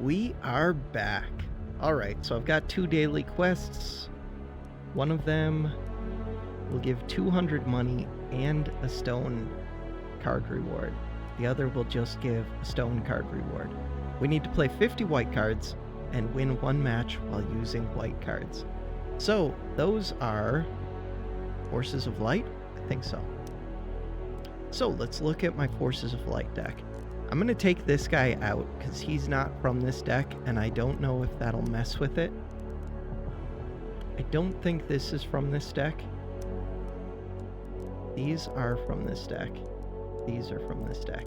We are back. Alright, so I've got 2 daily quests. One of them will give 200 money and a stone card reward. The other will just give a stone card reward. We need to play 50 white cards and win 1 match while using white cards. So, those are Forces of Light? I think so. So, let's look at my Forces of Light deck. I'm going to take this guy out because he's not from this deck and I don't know if that'll mess with it. I don't think this is from this deck. These are from this deck. These are from this deck.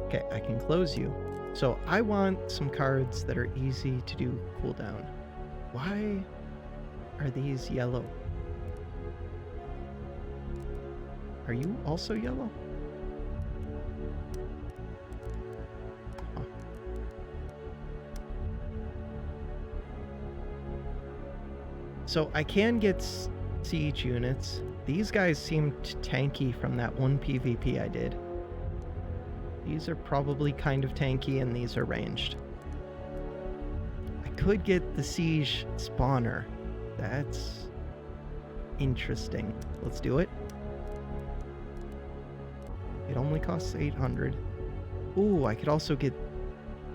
Okay, I can close you. So I want some cards that are easy to do cooldown. Why are these yellow? Are you also yellow? So I can get siege units. These guys seemed tanky from that one PvP I did. These are probably kind of tanky and these are ranged. I could get the siege spawner. That's interesting. Let's do it. It only costs 800. Ooh, I could also get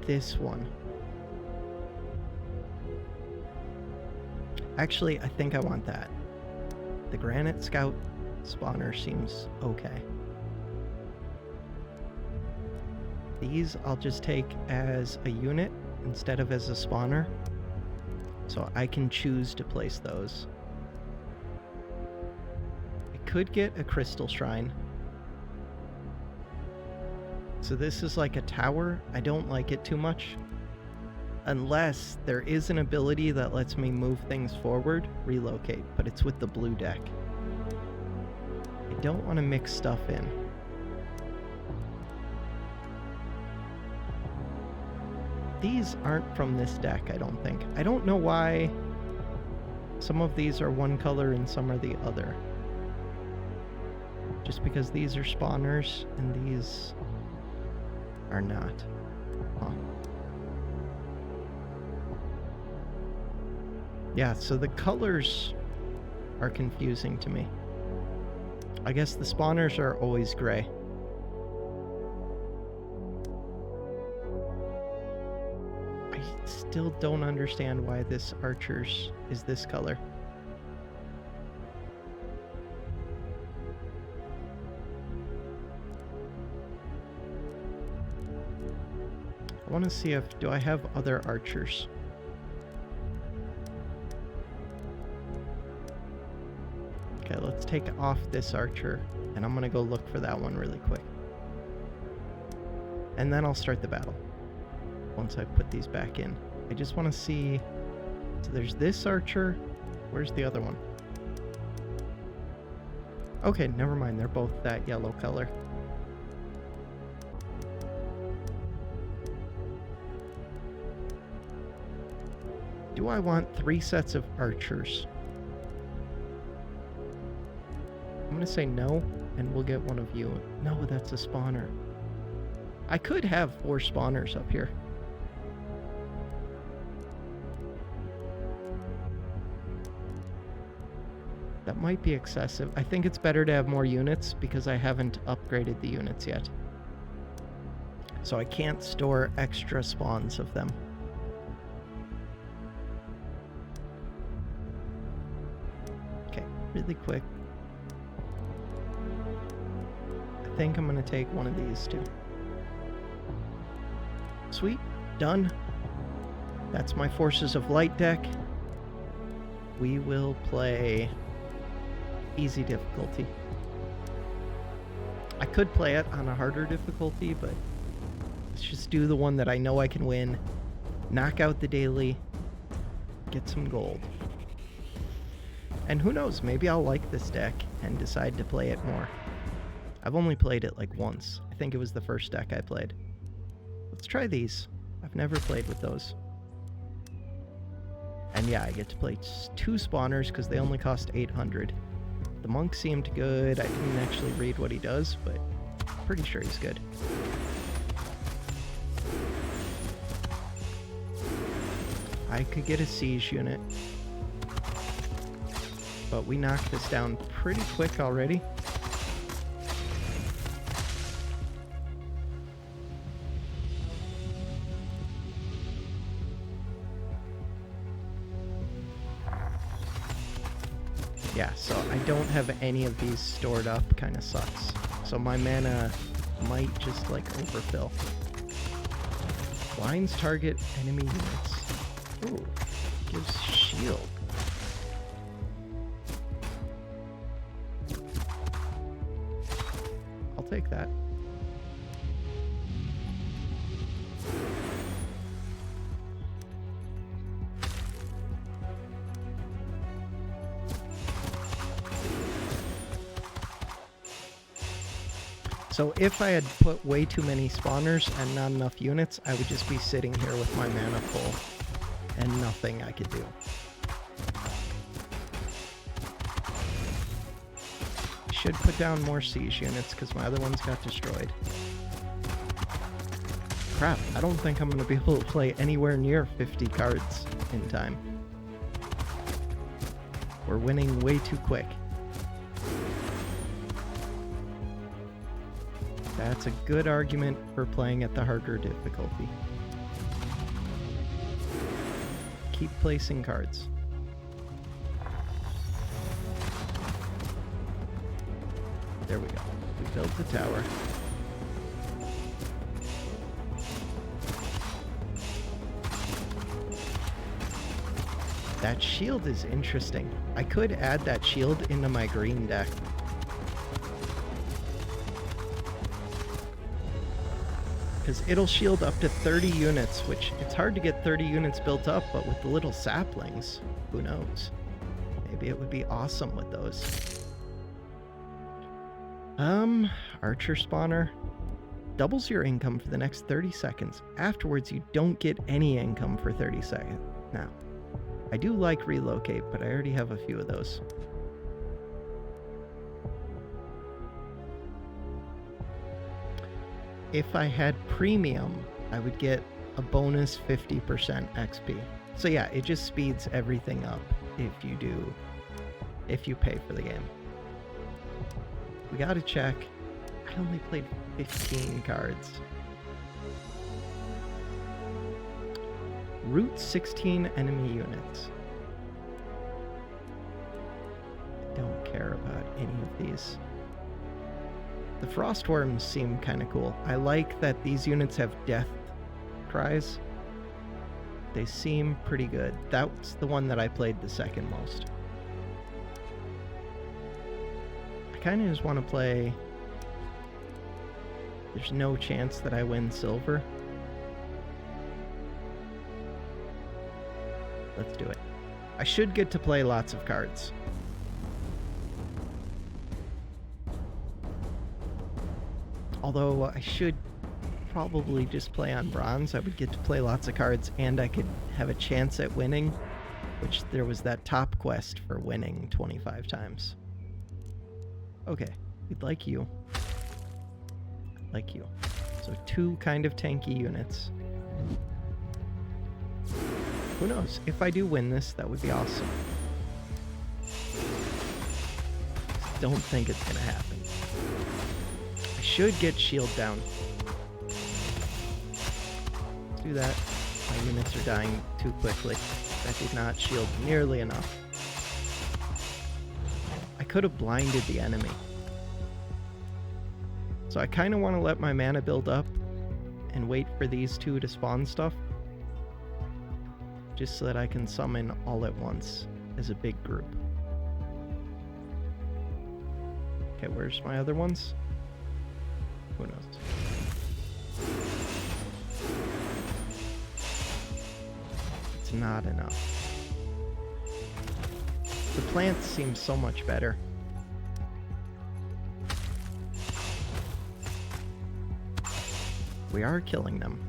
this one. Actually, I think I want that. The Granite Scout spawner seems okay. These I'll just take as a unit instead of as a spawner. So I can choose to place those. I could get a Crystal Shrine. So this is like a tower. I don't like it too much. Unless there is an ability that lets me move things forward, relocate, but it's with the blue deck. I don't want to mix stuff in. These aren't from this deck, I don't think. I don't know why some of these are one color and some are the other. Just because these are spawners and these are not. Huh. Yeah, so the colors are confusing to me. I guess the spawners are always gray. I still don't understand why this archer's is this color. I want to see if, do I have other archers? Okay, let's take off this archer, and I'm gonna go look for that one really quick. And then I'll start the battle, once I put these back in. I just want to see, so there's this archer, where's the other one? Okay, never mind, they're both that yellow color. Do I want 3 sets of archers? I'm gonna say no, and we'll get one of you. No, that's a spawner. I could have 4 spawners up here. That might be excessive. I think it's better to have more units because I haven't upgraded the units yet. So I can't store extra spawns of them. Okay, really quick. I think I'm gonna take one of these too. Sweet, done. That's my Forces of Light deck. We will play easy difficulty. I could play it on a harder difficulty, but let's just do the one that I know I can win. Knock out the daily, get some gold. And who knows, maybe I'll like this deck and decide to play it more. I've only played it like once. I think it was the first deck I played. Let's try these. I've never played with those. And yeah, I get to play 2 spawners because they only cost 800. The monk seemed good. I didn't actually read what he does, but pretty sure he's good. I could get a siege unit. But we knocked this down pretty quick already. Yeah, so I don't have any of these stored up, kind of sucks. So my mana might just like overfill. Blinds target enemy units. Ooh, gives shield. I'll take that. So if I had put way too many spawners and not enough units, I would just be sitting here with my mana full and nothing I could do. I should put down more siege units because my other ones got destroyed. Crap, I don't think I'm going to be able to play anywhere near 50 cards in time. We're winning way too quick. That's a good argument for playing at the harder difficulty. Keep placing cards. There we go. We built the tower. That shield is interesting. I could add that shield into my green deck. Because it'll shield up to 30 units, which it's hard to get 30 units built up, but with the little saplings, who knows? Maybe it would be awesome with those. Archer spawner. Doubles your income for the next 30 seconds. Afterwards, you don't get any income for 30 seconds. Now, I do like relocate, but I already have a few of those. If I had premium, I would get a bonus 50% XP. So yeah, it just speeds everything up if you pay for the game. We gotta check. I only played 15 cards. Root 16 enemy units. I don't care about any of these. The Frostworms seem kind of cool. I like that these units have death cries. They seem pretty good. That's the one that I played the second most. I kind of just want to play... There's no chance that I win silver. Let's do it. I should get to play lots of cards. Although I should probably just play on bronze. I would get to play lots of cards and I could have a chance at winning, which there was that top quest for winning 25 times. Okay, we'd like you. Like you. So 2 kind of tanky units. Who knows? If I do win this, that would be awesome. Don't think it's gonna happen. Should get shield down. Let's do that. My units are dying too quickly. That did not shield nearly enough. I could have blinded the enemy. So I kind of want to let my mana build up and wait for these 2 to spawn stuff. Just so that I can summon all at once as a big group. Okay, where's my other ones? Who knows? It's not enough. The plants seem so much better. We are killing them.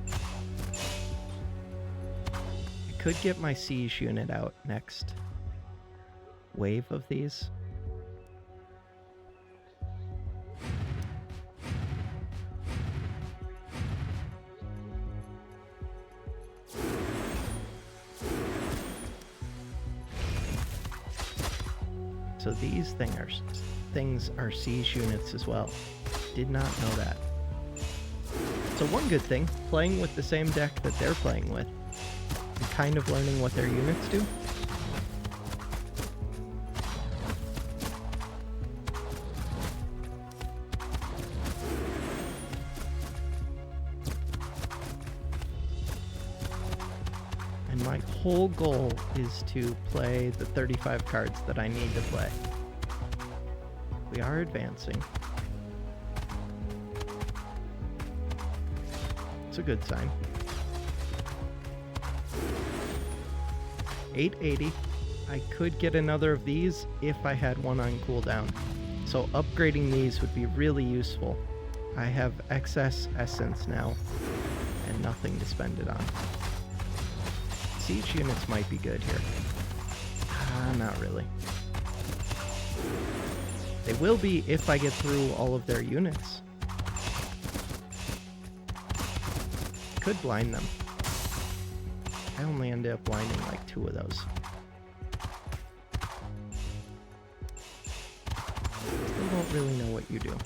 I could get my siege unit out next wave of these. so these things are siege units as well. Did not know that. So one good thing, playing with the same deck that they're playing with, and kind of learning what their units do. And my whole goal is to play the 35 cards that I need to play. We are advancing. It's a good sign. 880. I could get another of these if I had one on cooldown. So upgrading these would be really useful. I have excess essence now and nothing to spend it on. Siege units might be good here. Not really. They will be if I get through all of their units. Could blind them. I only ended up blinding like 2 of those. Still don't really know what you do.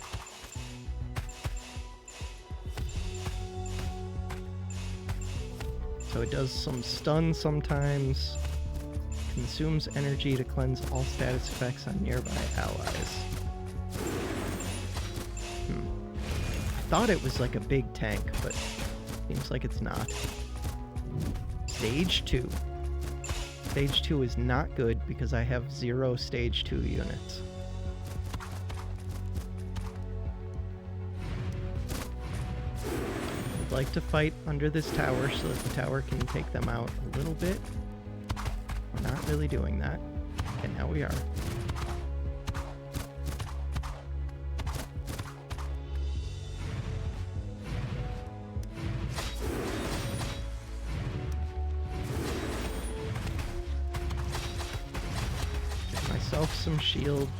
So it does some stun sometimes. Consumes energy to cleanse all status effects on nearby allies. I thought it was like a big tank, but seems like it's not. Stage 2. Stage 2 is not good because I have 0 Stage 2 units. I'd like to fight under this tower so that the tower can take them out a little bit. We're not really doing that. And now we are. Get myself some shield.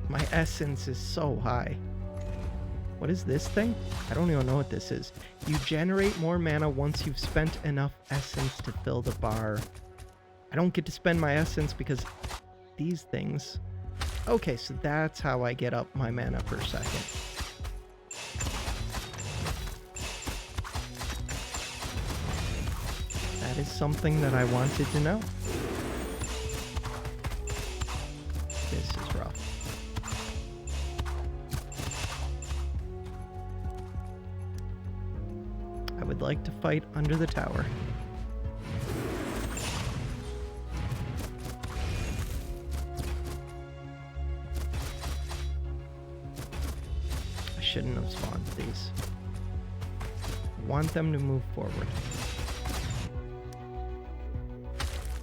My essence is so high. What is this thing? I don't even know what this is. You generate more mana once you've spent enough essence to fill the bar. I don't get to spend my essence because these things... Okay, so that's how I get up my mana per second. That is something that I wanted to know. This is rough. I would like to fight under the tower. I shouldn't have spawned these. I want them to move forward.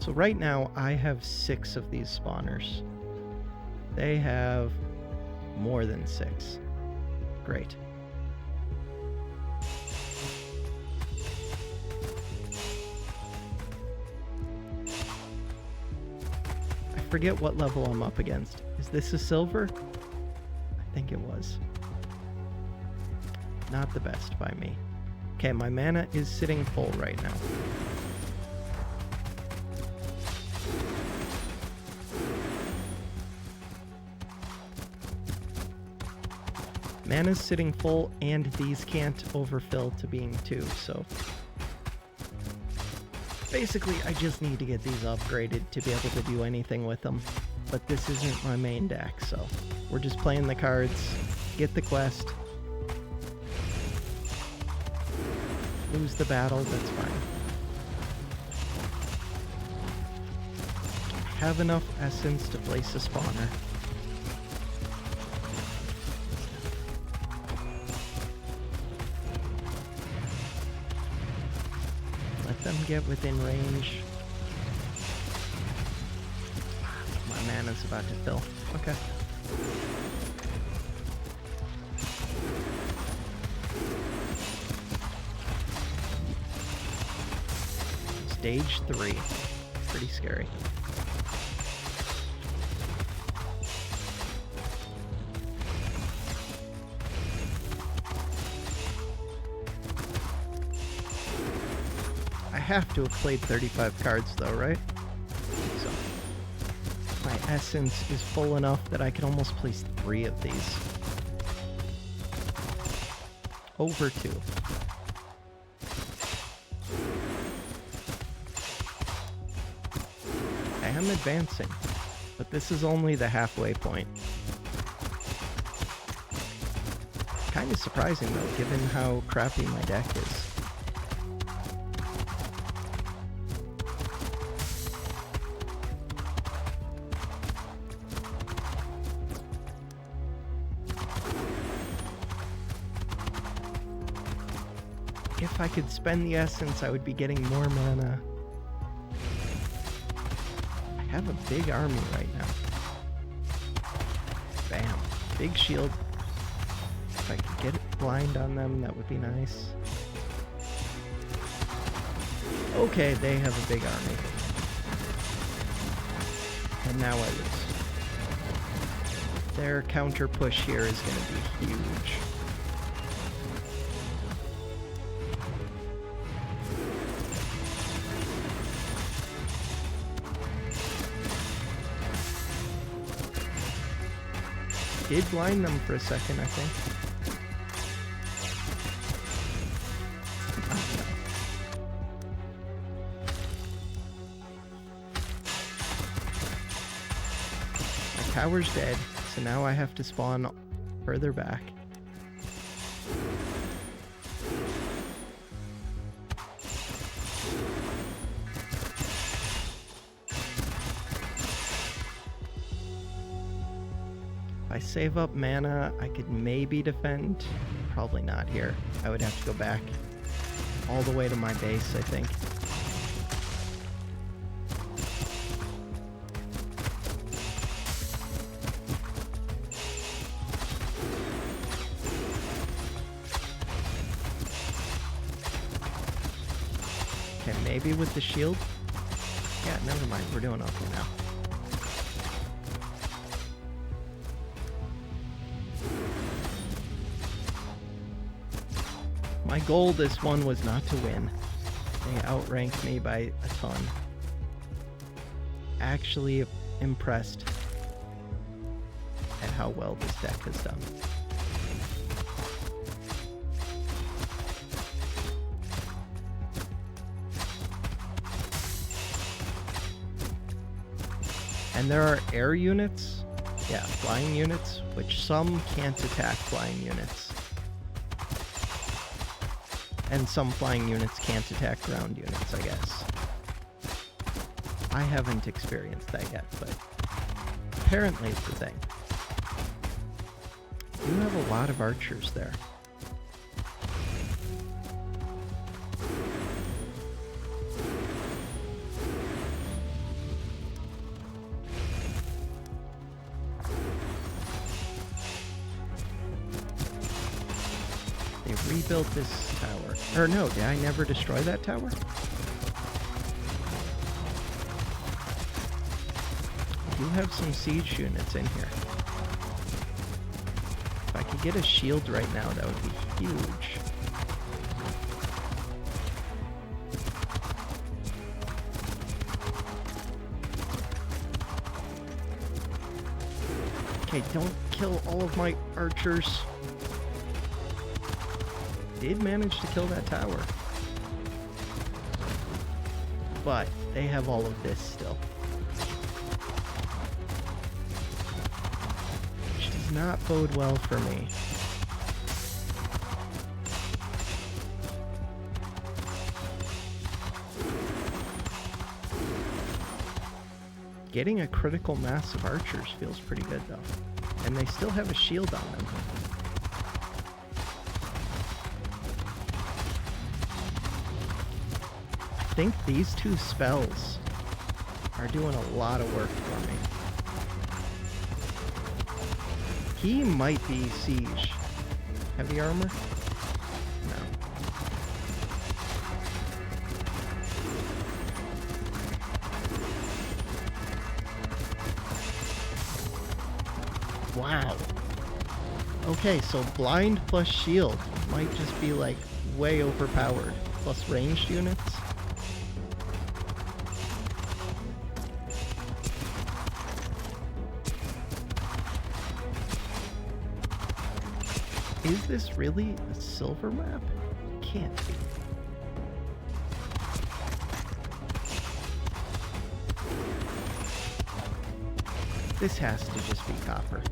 So right now I have 6 of these spawners. They have more than 6. Great. I forget what level I'm up against. Is this a silver? I think it was. Not the best by me. Okay, my mana is sitting full right now. Mana's sitting full, and these can't overfill to being 2, so... Basically, I just need to get these upgraded to be able to do anything with them. But this isn't my main deck, so... We're just playing the cards, get the quest, lose the battle, that's fine. I have enough essence to place a spawner. Them get within range. My mana's about to fill. Okay. Stage 3. Pretty scary. I have to have played 35 cards though, right? essence is full enough that I could almost place 3 of these. Over 2. I am advancing, but this is only the halfway point. Kind of surprising though, given how crappy my deck is. If I could spend the essence, I would be getting more mana. I have a big army right now. Bam. Big shield. If I could get it blind on them, that would be nice. Okay, they have a big army. And now I lose. Their counter push here is going to be huge. Did blind them for a second, I think. My tower's dead, so now I have to spawn further back. If I save up mana, I could maybe defend. Probably not here. I would have to go back all the way to my base, I think. Okay, maybe with the shield? Yeah, never mind. We're doing okay now. My goal this one was not to win. They outranked me by a ton. Actually impressed at how well this deck has done. And there are air units, yeah, flying units, which some can't attack flying units. And some flying units can't attack ground units, I guess. I haven't experienced that yet, but apparently it's a thing. You have a lot of archers there. They rebuilt this tower. Or no, did I never destroy that tower? I do have some siege units in here. If I could get a shield right now, that would be huge. Okay, don't kill all of my archers. Did manage to kill that tower. But they have all of this still. Which does not bode well for me. Getting a critical mass of archers feels pretty good though. And they still have a shield on them. I think these 2 spells are doing a lot of work for me. He might be siege. Heavy armor? No. Wow. Okay, so blind plus shield might just be like way overpowered. Plus ranged units. Is this really a silver map? Can't be. This has to just be copper.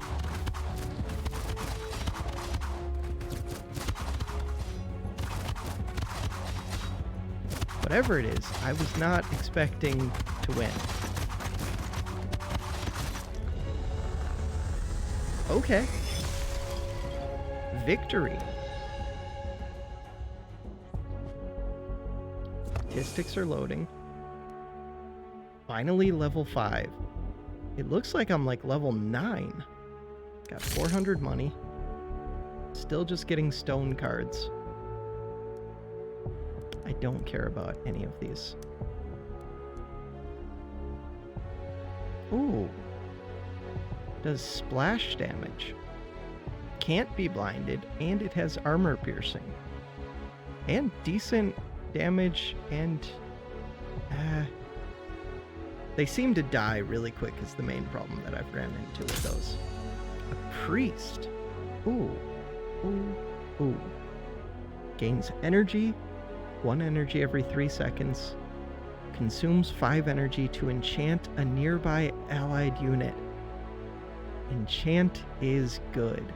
Whatever it is, I was not expecting to win. Okay. Victory. Statistics are loading. Finally level 5. It looks like I'm like level 9. Got 400 money. Still just getting stone cards. I don't care about any of these. Ooh. Does splash damage. Can't be blinded, and it has armor piercing. And decent damage, and... they seem to die really quick is the main problem that I've ran into with those. A priest. Ooh. Ooh. Ooh. Gains energy. 1 energy every 3 seconds. Consumes 5 energy to enchant a nearby allied unit. Enchant is good.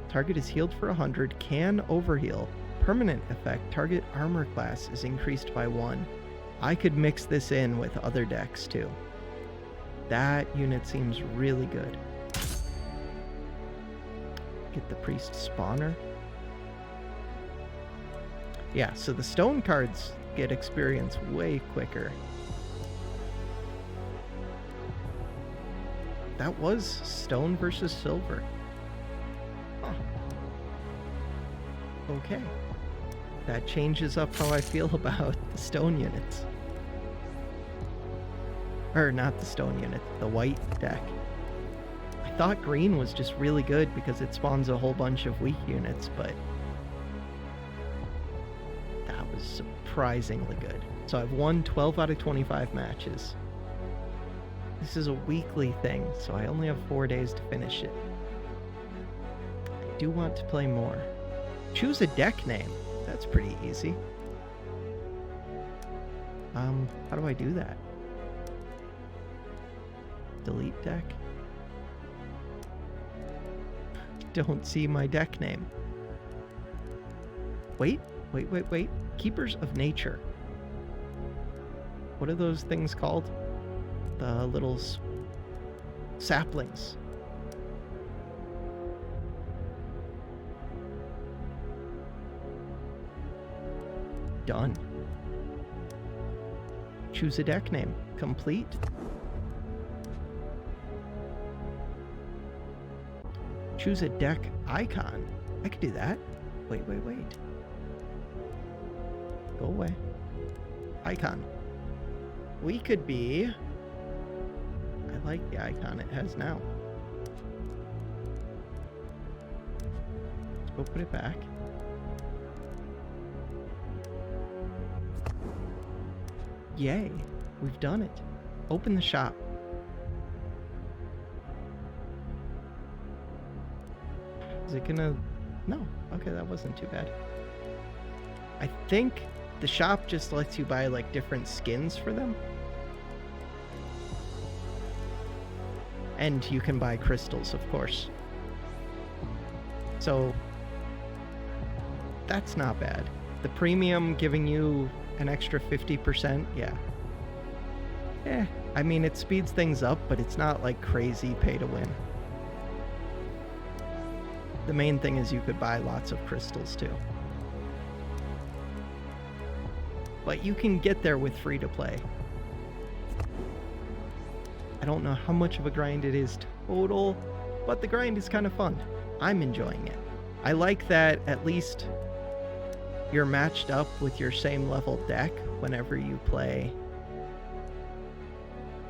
Target is healed for 100. Can overheal. Permanent effect. Target armor class is increased by 1. I could mix this in with other decks too. That unit seems really good. Get the priest spawner. Yeah, so the stone cards get experience way quicker. That was stone versus silver. Huh. Okay. That changes up how I feel about the stone units. Or not the stone unit, the white deck. I thought green was just really good because it spawns a whole bunch of weak units, but that was surprisingly good. So I've won 12 out of 25 matches. This is a weekly thing, so I only have 4 days to finish it. I do want to play more. Choose a deck name. That's pretty easy. How do I do that? Delete deck? Don't see my deck name. Wait. Keepers of Nature. What are those things called? The little saplings. Done. Choose a deck name. Complete. Choose a deck icon. I could do that. Wait. Go away. Icon. We could be... I like the icon it has now. Let's go put it back. Yay, we've done it. Open the shop. Is it gonna... No. Okay, that wasn't too bad. I think the shop just lets you buy like different skins for them. And you can buy crystals, of course. So that's not bad. The premium giving you an extra 50%, yeah. I mean, it speeds things up, but it's not like crazy pay to win. The main thing is you could buy lots of crystals too. But you can get there with free to play. I don't know how much of a grind it is total, but the grind is kind of fun. I'm enjoying it. I like that at least you're matched up with your same level deck whenever you play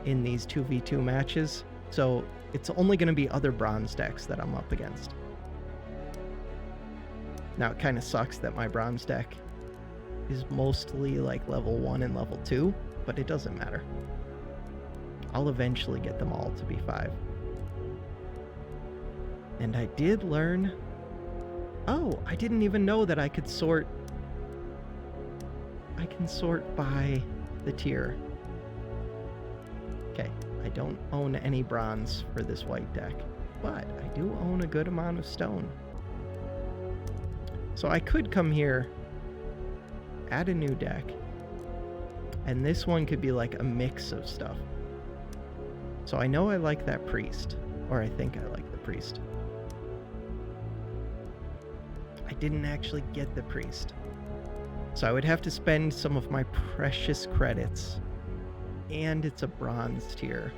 in these 2v2 matches. So it's only going to be other bronze decks that I'm up against. Now it kind of sucks that my bronze deck is mostly like level 1 and level 2, but it doesn't matter. I'll eventually get them all to be 5. And I did learn Oh, I didn't even know that I could sort. I can sort by the tier. Okay, I don't own any bronze for this white deck, but I do own a good amount of stone. So I could come here, add a new deck, and this one could be like a mix of stuff. So I know I like that priest, or I think I like the priest. I didn't actually get the priest. So I would have to spend some of my precious credits, and it's a bronze tier.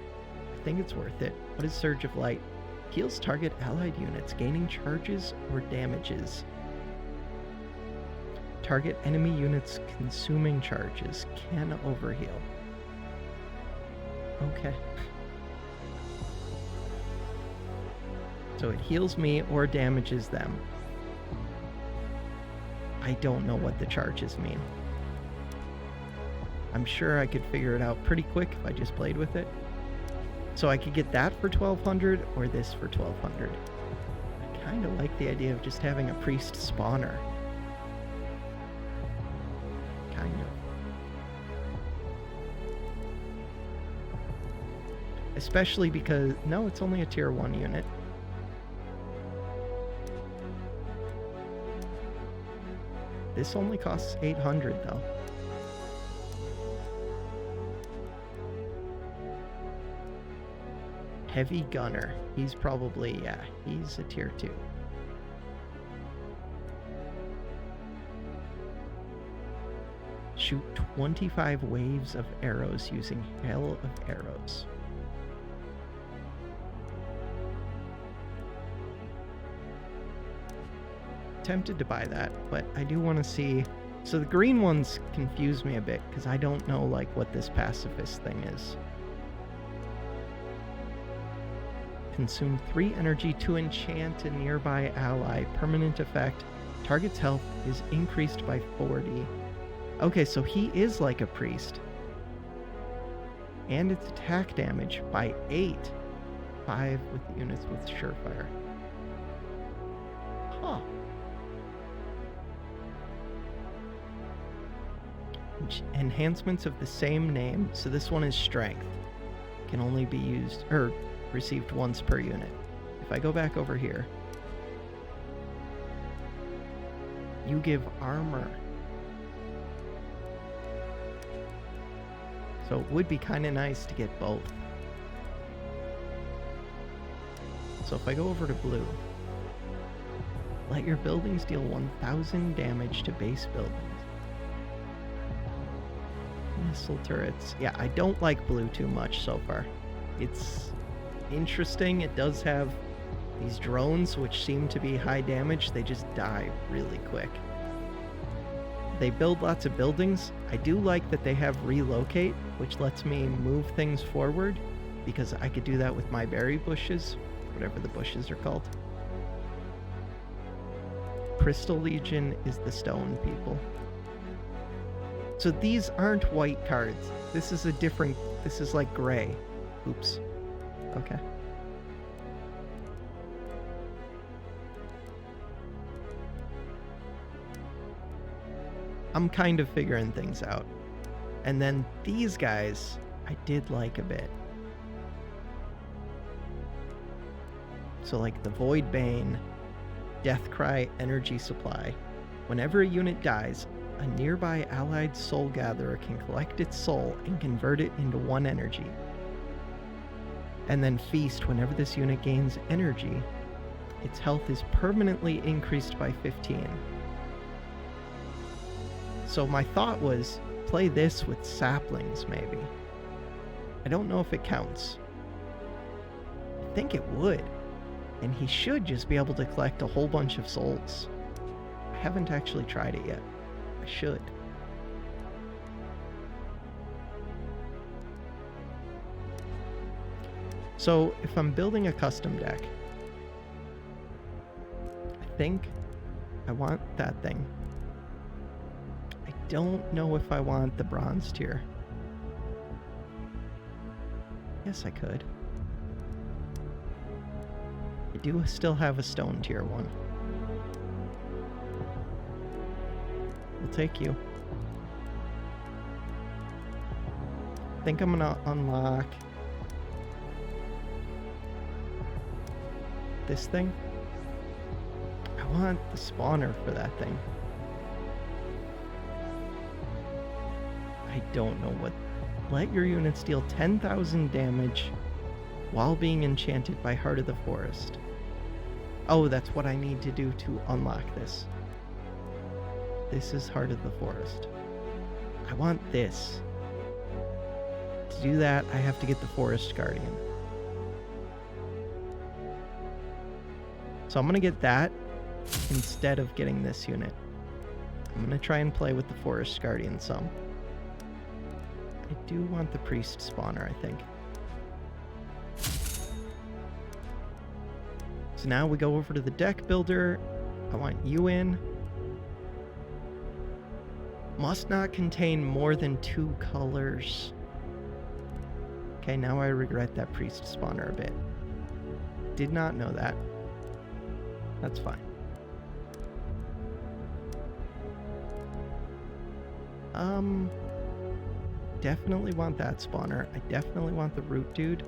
I think it's worth it. What is Surge of Light? Heals target allied units, gaining charges or damages. Target enemy units consuming charges, can overheal. Okay. So it heals me or damages them. I don't know what the charges mean. I'm sure I could figure it out pretty quick if I just played with it. So I could get that for 1200 or this for 1200. I kind of like the idea of just having a priest spawner. Kind of. Especially because, no, it's only a tier 1 unit. This only costs 800 though. Heavy Gunner. He's probably, yeah, he's a tier 2. Shoot 25 waves of arrows using Hail of Arrows. Tempted to buy that, but I do want to see. So the green ones confuse me a bit because I don't know like what this pacifist thing is. Consume 3 energy to enchant a nearby ally. Permanent effect. Target's health is increased by 40. Okay, so he is like a priest. And its attack damage by 8. 5 with the units with Surefire. Huh. Enhancements of the same name. So this one is strength. Can only be used or received once per unit. If I go back over here, you give armor. So it would be kind of nice to get both. So if I go over to blue, let your buildings deal 1000 damage to base buildings. Missile turrets. Yeah, I don't like blue too much so far. It's interesting. It does have these drones which seem to be high damage. They just die really quick. They build lots of buildings. I do like that they have relocate, which lets me move things forward because I could do that with my berry bushes, whatever the bushes are called. Crystal Legion is the stone people. So these aren't white cards. This is a different, this is like gray. Oops. Okay. I'm kind of figuring things out. And then these guys, I did like a bit. So like the Void Bane, Deathcry Energy Supply. Whenever a unit dies, a nearby allied soul gatherer can collect its soul and convert it into 1 energy. And then Feast, whenever this unit gains energy, its health is permanently increased by 15. So my thought was, play this with saplings maybe. I don't know if it counts. I think it would. And he should just be able to collect a whole bunch of souls. I haven't actually tried it yet. I should. So if I'm building a custom deck, I think I want that thing. I don't know if I want the bronze tier. Yes, I could. I do still have a stone tier one. We'll take you. I think I'm gonna unlock this thing. I want the spawner for that thing. I don't know what. Let your units deal 10,000 damage while being enchanted by Heart of the Forest. Oh, that's what I need to do to unlock this. This is Heart of the Forest. I want this. To do that, I have to get the Forest Guardian. So I'm going to get that instead of getting this unit. I'm going to try and play with the Forest Guardian some. I do want the Priest spawner, I think. So now we go over to the deck builder. I want you in. Must not contain more than 2 colors. Okay, now I regret that Priest spawner a bit. Did not know that. That's fine. Definitely want that spawner. I definitely want the root dude.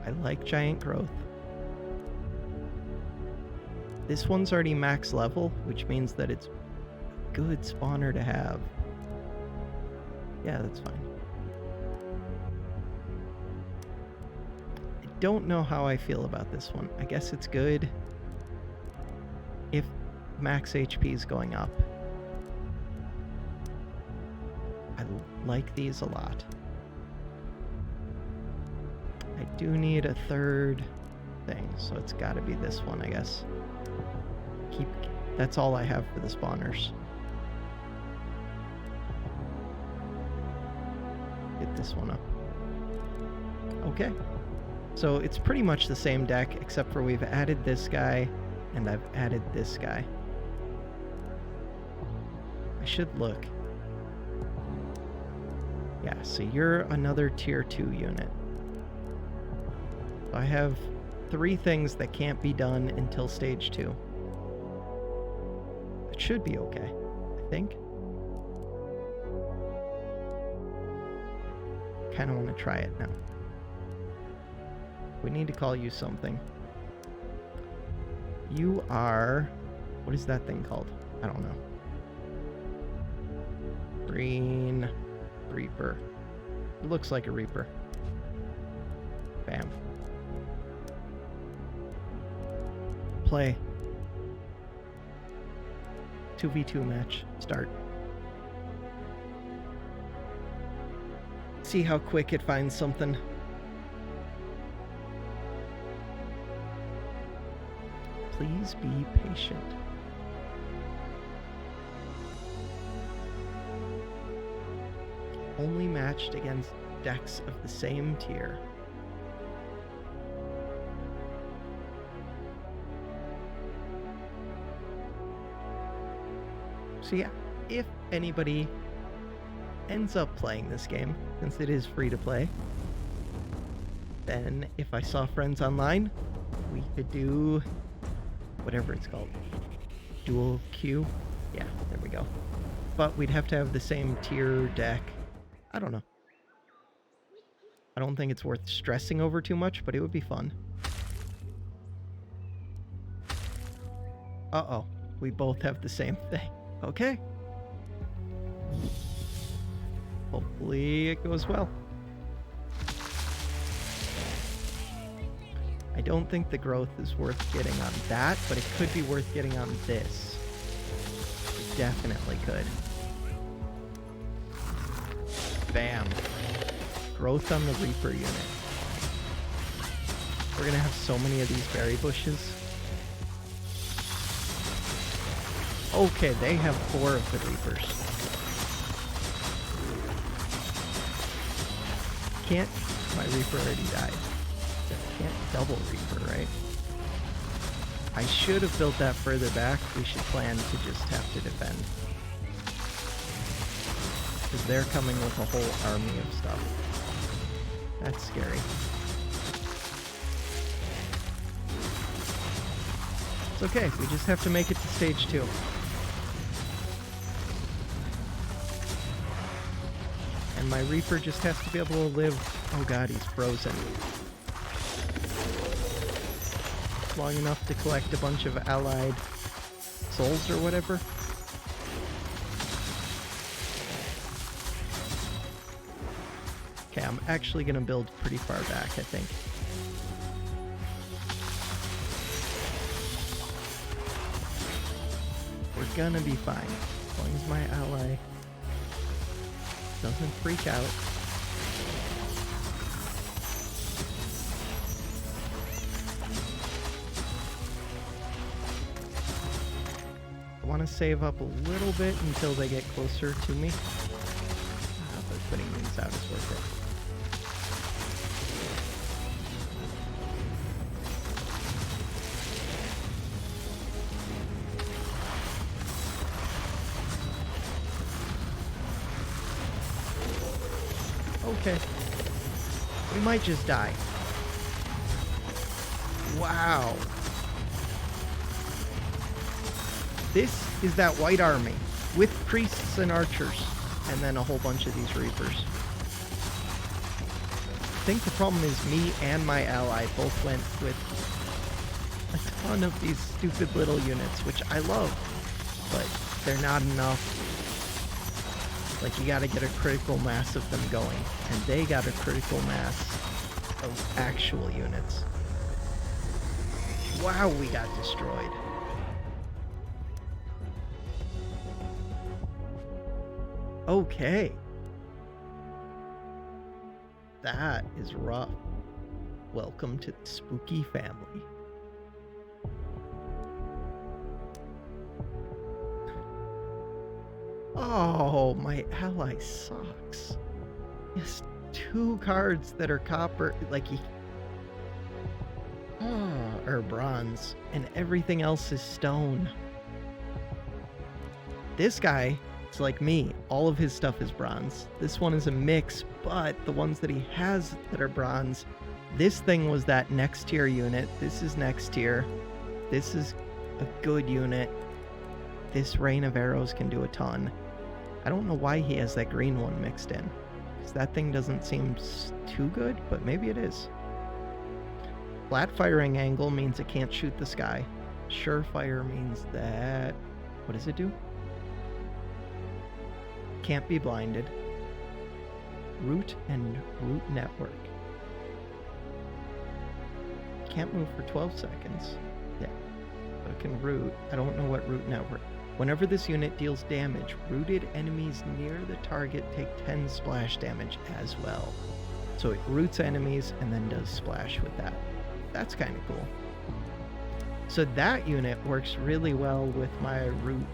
I like giant growth. This one's already max level, which means that it's a good spawner to have. Yeah, that's fine. I don't know how I feel about this one. I guess it's good if max HP is going up. I like these a lot. I do need a third thing, so it's got to be this one, I guess. That's all I have for the spawners. Get this one up. Okay. So it's pretty much the same deck, except for we've added this guy, and I've added this guy. I should look. Yeah, so you're another tier 2 unit. I have 3 things that can't be done until stage 2. It should be okay, I think. Kind of want to try it now. We need to call you something. You are... What is that thing called? I don't know. Green Reaper. It looks like a Reaper. Bam. Play. 2v2 match. Start. See how quick it finds something. Please be patient. Only matched against decks of the same tier. So yeah, if anybody ends up playing this game, since it is free to play, then if I saw friends online, we could do whatever it's called. Dual queue? Yeah, there we go. But we'd have to have the same tier deck. I don't know. I don't think it's worth stressing over too much, but it would be fun. Uh-oh. We both have the same thing. Okay. Hopefully it goes well. I don't think the growth is worth getting on that, but it could be worth getting on this. It definitely could. Bam. Growth on the Reaper unit. We're gonna have so many of these berry bushes. Okay, they have 4 of the Reapers. Can't... My Reaper already died. Can't double Reaper, right? I should have built that further back. We should plan to just have to defend. Because they're coming with a whole army of stuff. That's scary. It's okay, we just have to make it to stage 2. And my Reaper just has to be able to live... Oh god, he's frozen. Long enough to collect a bunch of allied souls or whatever. Okay, I'm actually gonna build pretty far back, I think. We're gonna be fine, as long as my ally doesn't freak out. I want to save up a little bit until they get closer to me. But putting these out is worth it. Okay. We might just die. Wow. This is that white army with priests and archers, and then a whole bunch of these reapers. I think the problem is me and my ally both went with a ton of these stupid little units, which I love, but they're not enough. Like, you gotta get a critical mass of them going, and they got a critical mass of actual units. Wow, we got destroyed. Okay. That is rough. Welcome to the spooky family. Oh, my ally sucks. He has 2 cards that are copper, like or bronze, and everything else is stone. This guy is like me. All of his stuff is bronze. This one is a mix, but the ones that he has that are bronze, this thing was that next tier unit. This is next tier. This is a good unit. This rain of arrows can do a ton. I don't know why he has that green one mixed in, because that thing doesn't seem too good, but maybe it is. Flat firing angle means it can't shoot the sky. Surefire means that... What does it do? Can't be blinded. Root and root network. Can't move for 12 seconds. Yeah, but it can root. I don't know what root network. Whenever this unit deals damage, rooted enemies near the target take 10 splash damage as well. So it roots enemies and then does splash with that. That's kind of cool. So that unit works really well with my root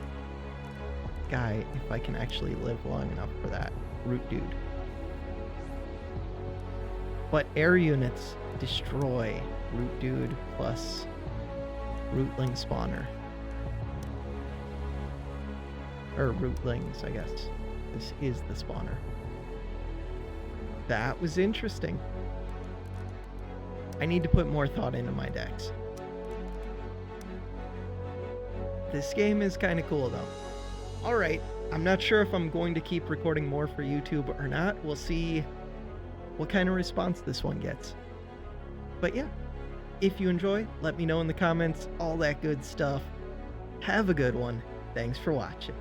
guy, if I can actually live long enough for that root dude. But air units destroy root dude plus rootling spawner. Or rootlings, I guess. This is the spawner. That was interesting. I need to put more thought into my decks. This game is kind of cool though. Alright, I'm not sure if I'm going to keep recording more for YouTube or not. We'll see what kind of response this one gets. But yeah, if you enjoy, let me know in the comments, all that good stuff. Have a good one. Thanks for watching.